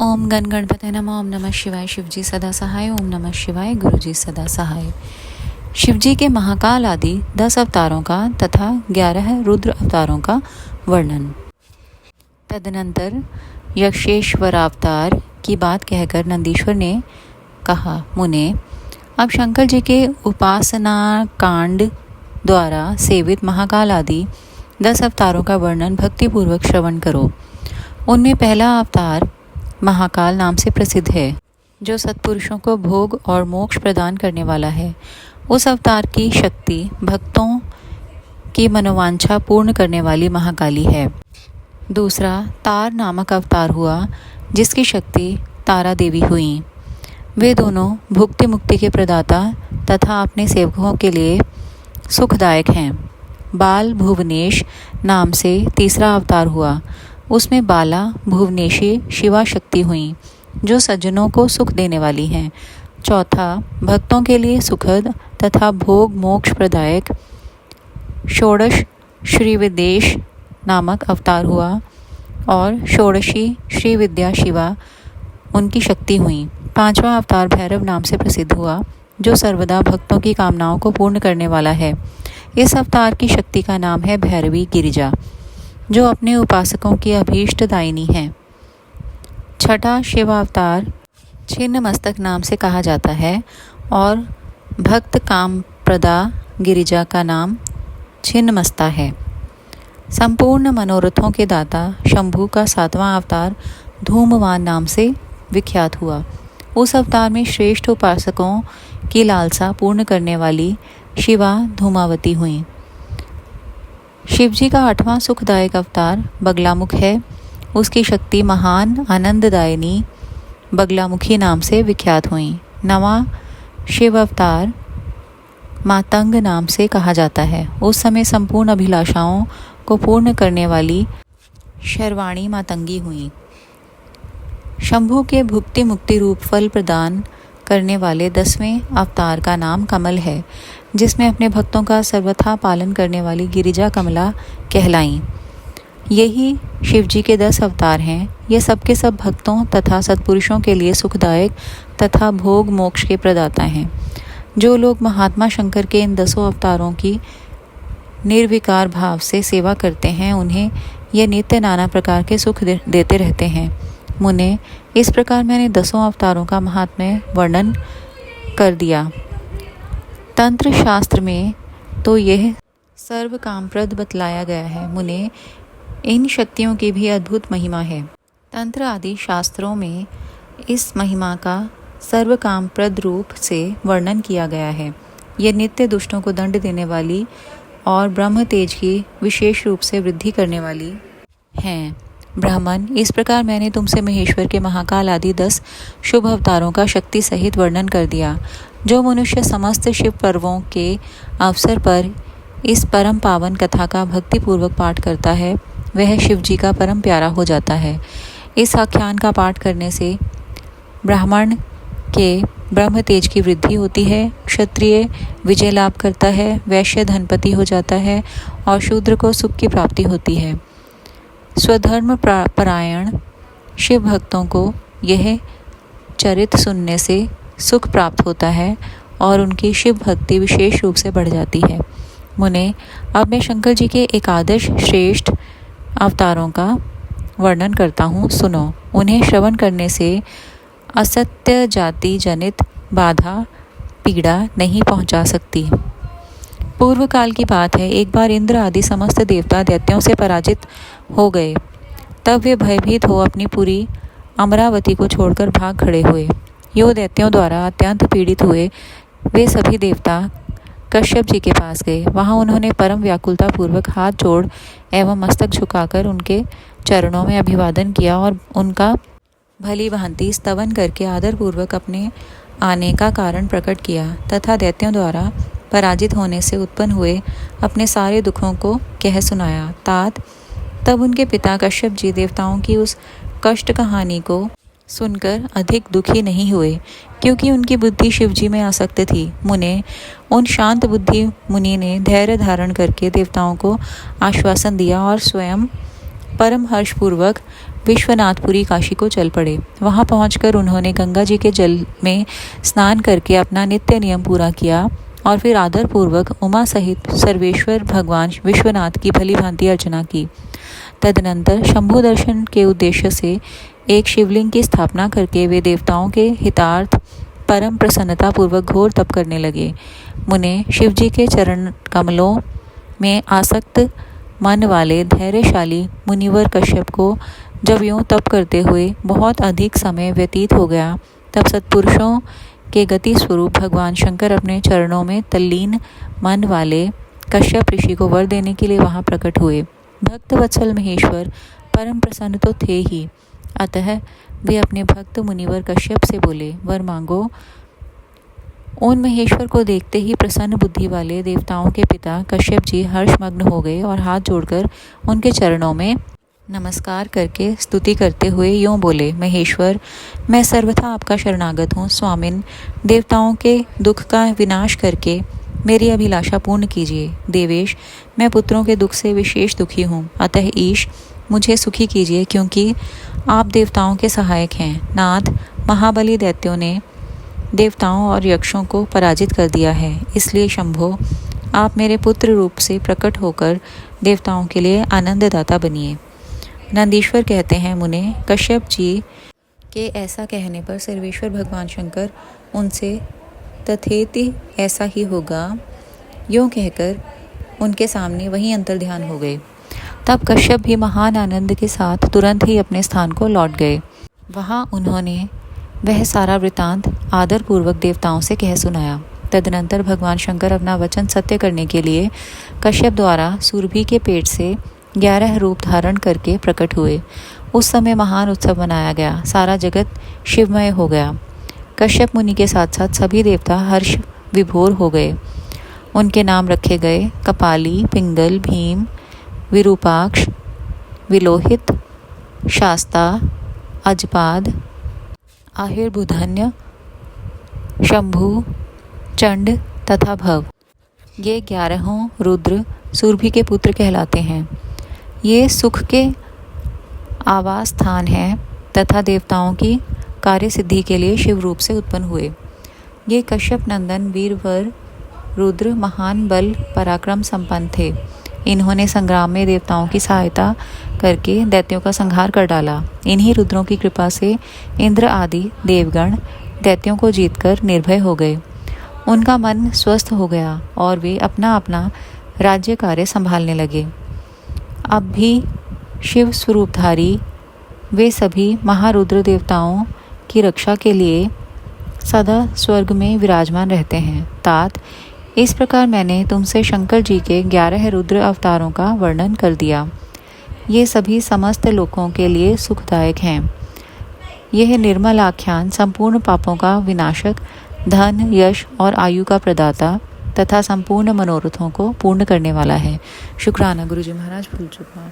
ओम गण गणपते नमः। ओम नमः शिवाय। शिवजी सदा सहाय। ओम नमः शिवाय। गुरुजी सदा सहाय। शिवजी के महाकाल आदि 10 अवतारों का तथा 11 रुद्र अवतारों का वर्णन। तदनंतर यक्षेश्वरावतार की बात कहकर नंदीश्वर ने कहा, मुने, अब शंकर जी के उपासना कांड द्वारा सेवित महाकाल आदि 10 अवतारों का वर्णन भक्तिपूर्वक श्रवण करो। उनमें पहला अवतार महाकाल नाम से प्रसिद्ध है, जो सत्पुरुषों को भोग और मोक्ष प्रदान करने वाला है। उस अवतार की शक्ति भक्तों की मनोवांछा पूर्ण करने वाली महाकाली है। दूसरा तार नामक अवतार हुआ, जिसकी शक्ति तारा देवी हुई। वे दोनों भुक्ति मुक्ति के प्रदाता तथा अपने सेवकों के लिए सुखदायक हैं। बाल भुवनेश नाम से तीसरा अवतार हुआ। उसमें बाला भुवनेशी शिवा शक्ति हुई, जो सज्जनों को सुख देने वाली हैं। चौथा भक्तों के लिए सुखद तथा भोग मोक्ष प्रदायक षोडश श्री विदेश नामक अवतार हुआ और षोडशी श्री विद्या शिवा उनकी शक्ति हुई। पांचवा अवतार भैरव नाम से प्रसिद्ध हुआ, जो सर्वदा भक्तों की कामनाओं को पूर्ण करने वाला है। इस अवतार की शक्ति का नाम है भैरवी गिरिजा, जो अपने उपासकों की अभीष्ट दायिनी है। छठा शिवावतार छिन्न मस्तक नाम से कहा जाता है और भक्त काम प्रदा गिरिजा का नाम छिन्न मस्ता है। संपूर्ण मनोरथों के दाता शंभू का सातवां अवतार धूमवान नाम से विख्यात हुआ। उस अवतार में श्रेष्ठ उपासकों की लालसा पूर्ण करने वाली शिवा धूमावती हुई। शिवजी का 8वां सुखदायक अवतार बगलामुख है। उसकी शक्ति महान आनंददायिनी बगलामुखी नाम से विख्यात हुई। 9वां शिव अवतार मातंग नाम से कहा जाता है। उस समय संपूर्ण अभिलाषाओं को पूर्ण करने वाली शर्वाणी मातंगी हुई। शंभू के भुक्ति मुक्ति रूप फल प्रदान करने वाले 10वें अवतार का नाम कमल है, जिसमें अपने भक्तों का सर्वथा पालन करने वाली गिरिजा कमला कहलाईं। यही शिवजी के 10 अवतार हैं। ये सबके सब भक्तों तथा सत्पुरुषों के लिए सुखदायक तथा भोग मोक्ष के प्रदाता हैं। जो लोग महात्मा शंकर के इन 10 अवतारों की निर्विकार भाव से सेवा करते हैं, उन्हें ये नित्य नाना प्रकार के सुख देते रहते हैं। मुने, इस प्रकार मैंने 10 अवतारों का महात्म्य वर्णन कर दिया। तंत्र शास्त्र में तो यह सर्व कामप्रद बतलाया गया है। मुने, इन शक्तियों की भी अद्भुत महिमा है। तंत्र आदि शास्त्रों में इस महिमा का सर्व कामप्रद रूप से वर्णन किया गया है। यह नित्य दुष्टों को दंड देने वाली और ब्रह्म तेज की विशेष रूप से वृद्धि करने वाली हैं। ब्राह्मण, इस प्रकार मैंने तुमसे महेश्वर के महाकाल आदि 10 शुभ अवतारों का शक्ति सहित वर्णन कर दिया। जो मनुष्य समस्त शिव पर्वों के अवसर पर इस परम पावन कथा का भक्तिपूर्वक पाठ करता है, वह शिव जी का परम प्यारा हो जाता है। इस आख्यान का पाठ करने से ब्राह्मण के ब्रह्म तेज की वृद्धि होती है, क्षत्रिय विजय लाभ करता है, वैश्य धनपति हो जाता है और शूद्र को सुख की प्राप्ति होती है। स्वधर्म परायण शिव भक्तों को यह चरित्र सुनने से सुख प्राप्त होता है और उनकी शिव भक्ति विशेष रूप से बढ़ जाती है। मुने, अब मैं शंकर जी के एकादश श्रेष्ठ अवतारों का वर्णन करता हूँ, सुनो। उन्हें श्रवण करने से असत्य जाति जनित बाधा पीड़ा नहीं पहुँचा सकती। पूर्व काल की बात है, एक बार इंद्र आदि समस्त देवता दैत्यों से पराजित हो गए। तब वे भयभीत हो अपनी पूरी अमरावती को छोड़कर भाग खड़े हुए। यो दैत्यों द्वारा अत्यंत पीड़ित हुए वे सभी देवता कश्यप जी के पास गए। वहां उन्होंने परम व्याकुलता पूर्वक हाथ जोड़ एवं मस्तक झुकाकर उनके चरणों में अभिवादन किया और उनका भली भांति स्तवन करके आदरपूर्वक अपने आने का कारण प्रकट किया तथा दैत्यों द्वारा पराजित होने से उत्पन्न हुए अपने सारे दुखों को कह सुनाया। तात तब उनके पिता कश्यप जी देवताओं की उस कष्ट कहानी को सुनकर अधिक दुखी नहीं हुए, क्योंकि उनकी बुद्धि शिवजी में आसक्त थी। मुने, उन शांत बुद्धि मुनि ने धैर्य धारण करके देवताओं को आश्वासन दिया और स्वयं परम हर्षपूर्वक विश्वनाथपुरी काशी को चल पड़े। वहां पहुंचकर उन्होंने गंगा जी के जल में स्नान करके अपना नित्य नियम पूरा किया और फिर आदरपूर्वक उमा सहित सर्वेश्वर भगवान विश्वनाथ की भली भांति अर्चना की। तदनंतर शंभु दर्शन के उद्देश्य से एक शिवलिंग की स्थापना करके वे देवताओं के हितार्थ परम प्रसन्नता पूर्वक घोर तप करने लगे। मुने शिवजी के चरण कमलों में आसक्त मन वाले धैर्यशाली मुनिवर कश्यप को जब यूं तप करते हुए बहुत अधिक समय व्यतीत हो गया, तब सत्पुरुषों के गति स्वरूप भगवान शंकर अपने चरणों में तल्लीन मन वाले कश्यप ऋषि को वर देने के लिए वहां प्रकट हुए। भक्त वत्सल महेश्वर परम प्रसन्न तो थे ही, अतः वे अपने भक्त मुनिवर कश्यप से बोले, वर मांगो। उन महेश्वर को देखते ही प्रसन्न बुद्धि वाले देवताओं के पिता कश्यप जी हर्षमग्न हो गए और हाथ जोड़कर उनके चरणों में नमस्कार करके स्तुति करते हुए यूं बोले, महेश्वर, मैं सर्वथा आपका शरणागत हूँ। स्वामिन, देवताओं के दुख का विनाश करके मेरी अभिलाषा पूर्ण कीजिए। देवेश, मैं पुत्रों के दुख से विशेष दुखी हूँ, अतः ईश मुझे सुखी कीजिए, क्योंकि आप देवताओं के सहायक हैं। नाथ, महाबली दैत्यों ने देवताओं और यक्षों को पराजित कर दिया है, इसलिए शंभो, आप मेरे पुत्र रूप से प्रकट होकर देवताओं के लिए आनंददाता बनिए। नंदीश्वर कहते हैं, मुने, कश्यप जी के ऐसा कहने पर सर्वेश्वर भगवान शंकर उनसे तथेति ऐसा ही होगा यूँ कहकर उनके सामने वहीं अंतर्ध्यान हो गए। तब कश्यप भी महान आनंद के साथ तुरंत ही अपने स्थान को लौट गए। वहाँ उन्होंने वह सारा वृतांत आदरपूर्वक देवताओं से कह सुनाया। तदनंतर भगवान शंकर अपना वचन सत्य करने के लिए कश्यप द्वारा सुरभि के पेट से 11 रूप धारण करके प्रकट हुए। उस समय महान उत्सव मनाया गया, सारा जगत शिवमय हो गया। कश्यप मुनि के साथ साथ सभी देवता हर्ष विभोर हो गए। उनके नाम रखे गए कपाली, पिंगल, भीम, विरूपाक्ष, विलोहित, शास्ता, अजपाद, आहिर्बुधन्य, शंभु, चंड तथा भव। ये 11 रुद्र सुरभि के पुत्र कहलाते हैं। ये सुख के आवास स्थान है तथा देवताओं की कार्य सिद्धि के लिए शिव रूप से उत्पन्न हुए। ये कश्यप नंदन वीरवर रुद्र महान बल पराक्रम संपन्न थे। इन्होंने संग्राम में देवताओं की सहायता करके दैत्यों का संहार कर डाला। इन्हीं रुद्रों की कृपा से इंद्र आदि देवगण दैत्यों को जीतकर निर्भय हो गए। उनका मन स्वस्थ हो गया और वे अपना अपना राज्य कार्य संभालने लगे। अब भी शिव स्वरूपधारी वे सभी महारुद्र देवताओं की रक्षा के लिए सदा स्वर्ग में विराजमान रहते हैं। तात, इस प्रकार मैंने तुमसे शंकर जी के 11 रुद्र अवतारों का वर्णन कर दिया। ये सभी समस्त लोकों के लिए सुखदायक हैं। यह निर्मल आख्यान संपूर्ण पापों का विनाशक, धन, यश और आयु का प्रदाता तथा संपूर्ण मनोरथों को पूर्ण करने वाला है। शुक्राना गुरुजी महाराज, भूल चुका।